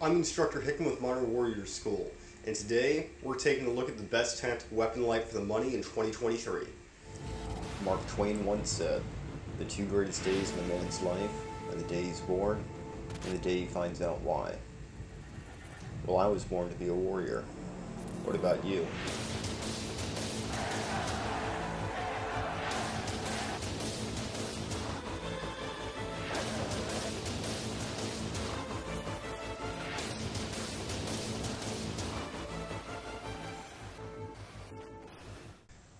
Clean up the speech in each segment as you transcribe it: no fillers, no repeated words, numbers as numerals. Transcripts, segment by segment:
I'm Instructor Hickman with Modern Warrior School, and today we're taking a look at the best tactical weapon light for the money in 2023. Mark Twain once said, "The two greatest days of a man's life are the day he's born and the day he finds out why." Well, I was born to be a warrior. What about you?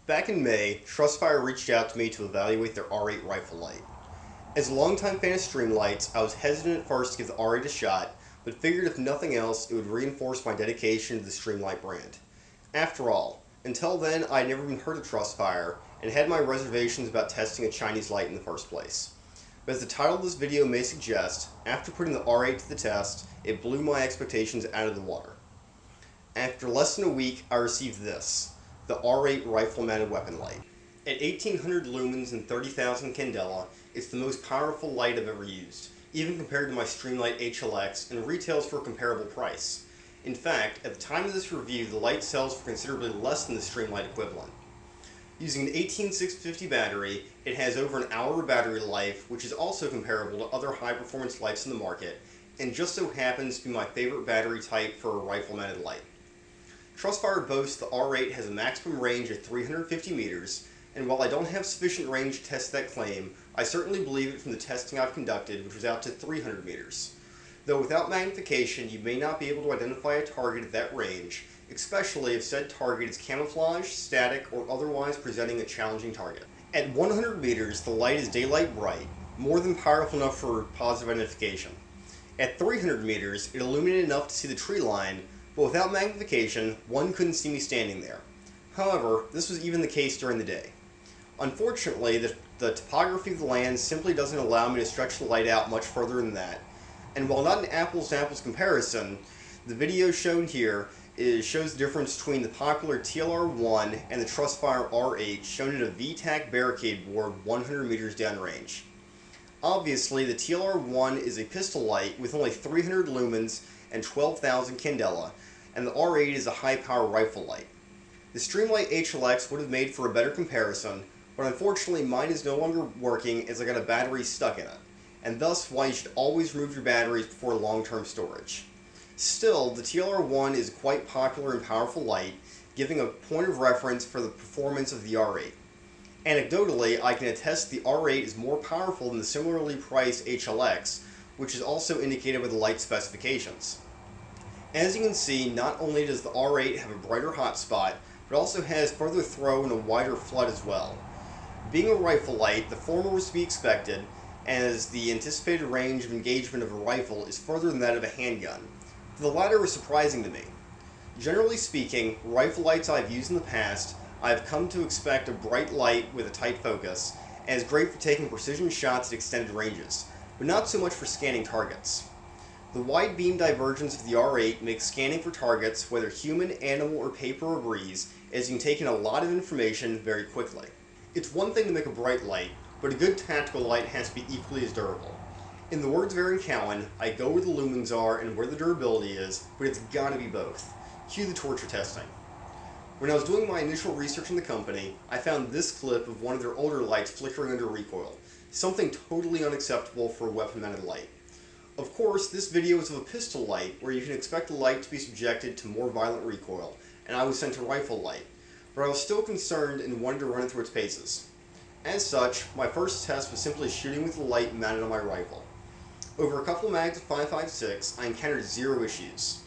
Back in May, Trustfire reached out to me to evaluate their R8 rifle light. As a longtime fan of Streamlights, I was hesitant at first to give the R8 a shot, but figured if nothing else, it would reinforce my dedication to the Streamlight brand. After all, until then I had never even heard of Trustfire, and had my reservations about testing a Chinese light in the first place. But as the title of this video may suggest, after putting the R8 to the test, it blew my expectations out of the water. After less than a week, I received this, the R8 rifle-mounted weapon light. At 1800 lumens and 30,000 candela, it's the most powerful light I've ever used, even compared to my Streamlight HLX, and retails for a comparable price. In fact, at the time of this review, the light sells for considerably less than the Streamlight equivalent. Using an 18650 battery, it has over an hour of battery life, which is also comparable to other high-performance lights in the market, and just so happens to be my favorite battery type for a rifle-mounted light. Trustfire boasts the R8 has a maximum range of 350 meters, and while I don't have sufficient range to test that claim, I certainly believe it from the testing I've conducted, which was out to 300 meters. Though without magnification, you may not be able to identify a target at that range, especially if said target is camouflaged, static, or otherwise presenting a challenging target. At 100 meters, the light is daylight bright, more than powerful enough for positive identification. At 300 meters, it illuminated enough to see the tree line, but without magnification, one couldn't see me standing there. However, this was even the case during the day. Unfortunately, the topography of the land simply doesn't allow me to stretch the light out much further than that, and while not an apples-to-apples comparison, the video shown here shows the difference between the popular TLR-1 and the Trustfire R8 shown at a VTAC barricade board 100 meters downrange. Obviously, the TLR-1 is a pistol light with only 300 lumens and 12,000 candela, and the R8 is a high-power rifle light. The Streamlight HLX would have made for a better comparison, but unfortunately mine is no longer working as I got a battery stuck in it, and thus why you should always remove your batteries before long-term storage. Still, the TLR-1 is a quite popular and powerful light, giving a point of reference for the performance of the R8. Anecdotally, I can attest the R8 is more powerful than the similarly priced HLX, which is also indicated with the light specifications. As you can see, not only does the R8 have a brighter hotspot, but also has further throw and a wider flood as well. Being a rifle light, the former was to be expected, as the anticipated range of engagement of a rifle is further than that of a handgun. The latter was surprising to me. Generally speaking, rifle lights I've used in the past, I've come to expect a bright light with a tight focus, and is great for taking precision shots at extended ranges, but not so much for scanning targets. The wide beam divergence of the R8 makes scanning for targets, whether human, animal, or paper, a breeze, as you can take in a lot of information very quickly. It's one thing to make a bright light, but a good tactical light has to be equally as durable. In the words of Aaron Cowan, I go where the lumens are and where the durability is, but it's gotta be both. Cue the torture testing. When I was doing my initial research in the company, I found this clip of one of their older lights flickering under recoil, something totally unacceptable for a weapon-mounted light. Of course, this video is of a pistol light, where you can expect the light to be subjected to more violent recoil, and I was sent a rifle light, but I was still concerned and wanted to run it through its paces. As such, my first test was simply shooting with the light mounted on my rifle. Over a couple of mags of 5.56, I encountered zero issues.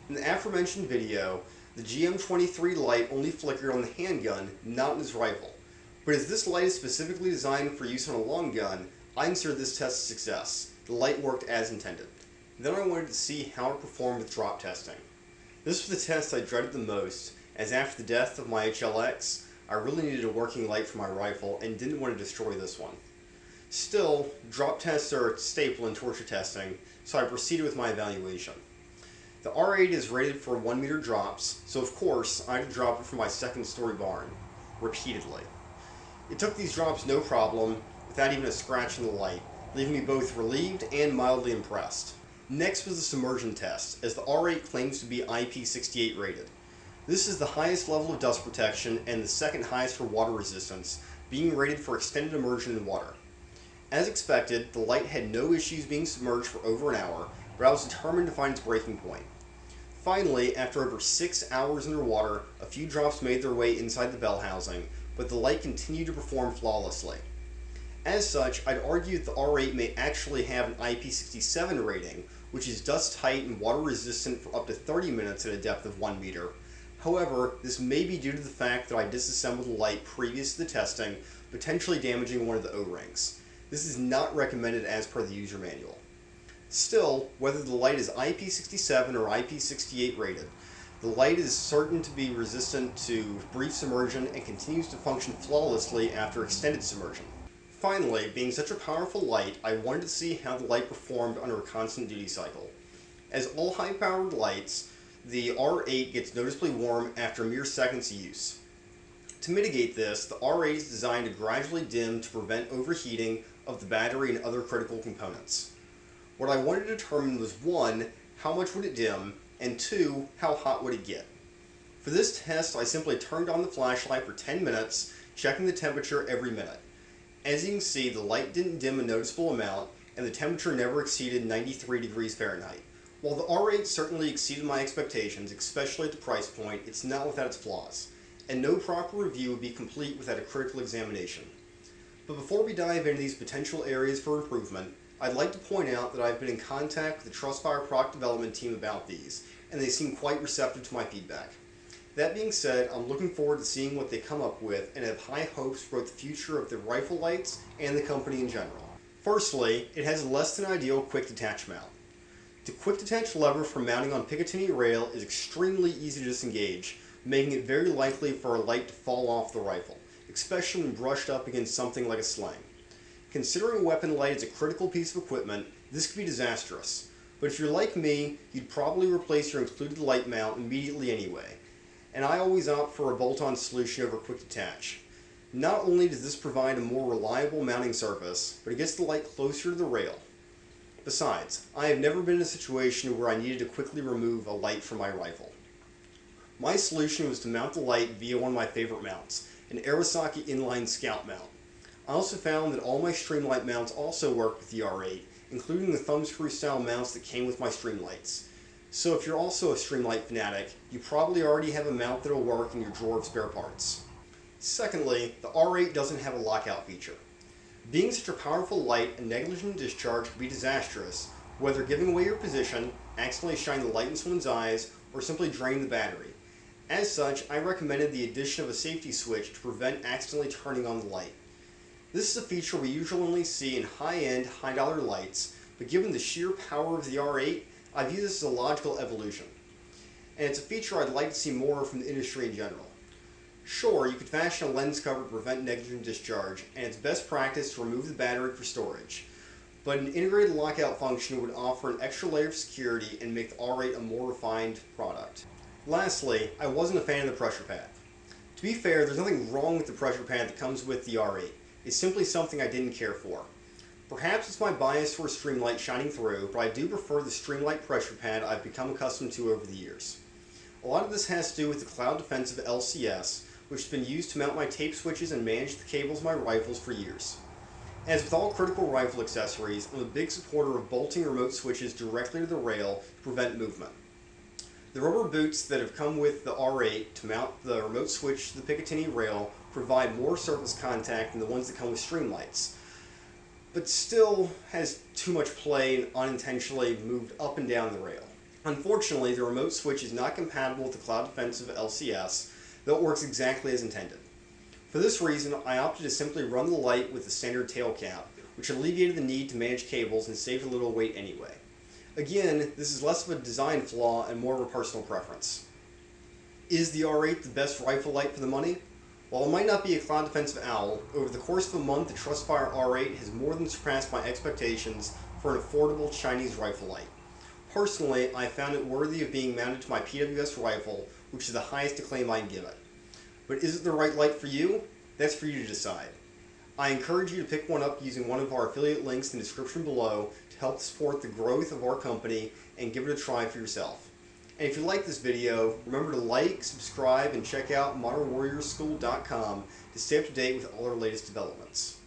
In the aforementioned video, the GM23 light only flickered on the handgun, not on his rifle. But as this light is specifically designed for use on a long gun, I considered this test a success. The light worked as intended. Then I wanted to see how it performed with drop testing. This was the test I dreaded the most, as after the death of my HLX, I really needed a working light for my rifle and didn't want to destroy this one. Still, drop tests are a staple in torture testing, so I proceeded with my evaluation. The R8 is rated for 1 meter drops, so of course I had to drop it from my second-story barn, repeatedly. It took these drops no problem, without even a scratch in the light, leaving me both relieved and mildly impressed. Next was the submersion test, as the R8 claims to be IP68 rated. This is the highest level of dust protection and the second highest for water resistance, being rated for extended immersion in water. As expected, the light had no issues being submerged for over an hour, but I was determined to find its breaking point. Finally, after over 6 hours underwater, a few drops made their way inside the bell housing, but the light continued to perform flawlessly. As such, I'd argue that the R8 may actually have an IP67 rating, which is dust tight and water resistant for up to 30 minutes at a depth of 1 meter. However, this may be due to the fact that I disassembled the light previous to the testing, potentially damaging one of the O-rings. This is not recommended as per the user manual. Still, whether the light is IP67 or IP68 rated, the light is certain to be resistant to brief submersion and continues to function flawlessly after extended submersion. Finally, being such a powerful light, I wanted to see how the light performed under a constant duty cycle. As all high-powered lights, the R8 gets noticeably warm after mere seconds of use. To mitigate this, the R8 is designed to gradually dim to prevent overheating of the battery and other critical components. What I wanted to determine was 1, how much would it dim, and 2, how hot would it get. For this test, I simply turned on the flashlight for 10 minutes, checking the temperature every minute. As you can see, the light didn't dim a noticeable amount, and the temperature never exceeded 93 degrees Fahrenheit. While the R8 certainly exceeded my expectations, especially at the price point, it's not without its flaws, and no proper review would be complete without a critical examination. But before we dive into these potential areas for improvement, I'd like to point out that I've been in contact with the Trustfire product development team about these, and they seem quite receptive to my feedback. That being said, I'm looking forward to seeing what they come up with and have high hopes for both the future of the rifle lights and the company in general. Firstly, it has a less than ideal quick detach mount. The quick detach lever for mounting on Picatinny rail is extremely easy to disengage, making it very likely for a light to fall off the rifle, especially when brushed up against something like a sling. Considering a weapon light is a critical piece of equipment, this could be disastrous. But if you're like me, you'd probably replace your included light mount immediately anyway. And I always opt for a bolt-on solution over quick detach. Not only does this provide a more reliable mounting surface, but it gets the light closer to the rail. Besides, I have never been in a situation where I needed to quickly remove a light from my rifle. My solution was to mount the light via one of my favorite mounts, an Arasaki inline scout mount. I also found that all my Streamlight mounts also work with the R8, including the thumbscrew style mounts that came with my Streamlights. So if you're also a Streamlight fanatic, you probably already have a mount that will work in your drawer of spare parts. Secondly, the R8 doesn't have a lockout feature. Being such a powerful light, a negligent discharge could be disastrous, whether giving away your position, accidentally shining the light in someone's eyes, or simply draining the battery. As such, I recommended the addition of a safety switch to prevent accidentally turning on the light. This is a feature we usually only see in high-end, high-dollar lights, but given the sheer power of the R8, I view this as a logical evolution. And it's a feature I'd like to see more from the industry in general. Sure, you could fashion a lens cover to prevent negligent discharge, and it's best practice to remove the battery for storage. But an integrated lockout function would offer an extra layer of security and make the R8 a more refined product. Lastly, I wasn't a fan of the pressure pad. To be fair, there's nothing wrong with the pressure pad that comes with the R8. It's simply something I didn't care for. Perhaps it's my bias for a Streamlight shining through, but I do prefer the Streamlight pressure pad I've become accustomed to over the years. A lot of this has to do with the Cloud Defensive LCS, which has been used to mount my tape switches and manage the cables of my rifles for years. As with all critical rifle accessories, I'm a big supporter of bolting remote switches directly to the rail to prevent movement. The rubber boots that have come with the R8 to mount the remote switch to the Picatinny rail provide more surface contact than the ones that come with Streamlights, but still has too much play and unintentionally moved up and down the rail. Unfortunately, the remote switch is not compatible with the Cloud Defensive LCS, though it works exactly as intended. For this reason, I opted to simply run the light with the standard tail cap, which alleviated the need to manage cables and saved a little weight anyway. Again, this is less of a design flaw and more of a personal preference. Is the R8 the best rifle light for the money? While it might not be a Cloud Defensive OWL, over the course of a month the Trustfire R8 has more than surpassed my expectations for an affordable Chinese rifle light. Personally, I found it worthy of being mounted to my PWS rifle, which is the highest acclaim I can give it. But is it the right light for you? That's for you to decide. I encourage you to pick one up using one of our affiliate links in the description below to help support the growth of our company and give it a try for yourself. And if you like this video, remember to like, subscribe, and check out modernwarriorschool.com to stay up to date with all our latest developments.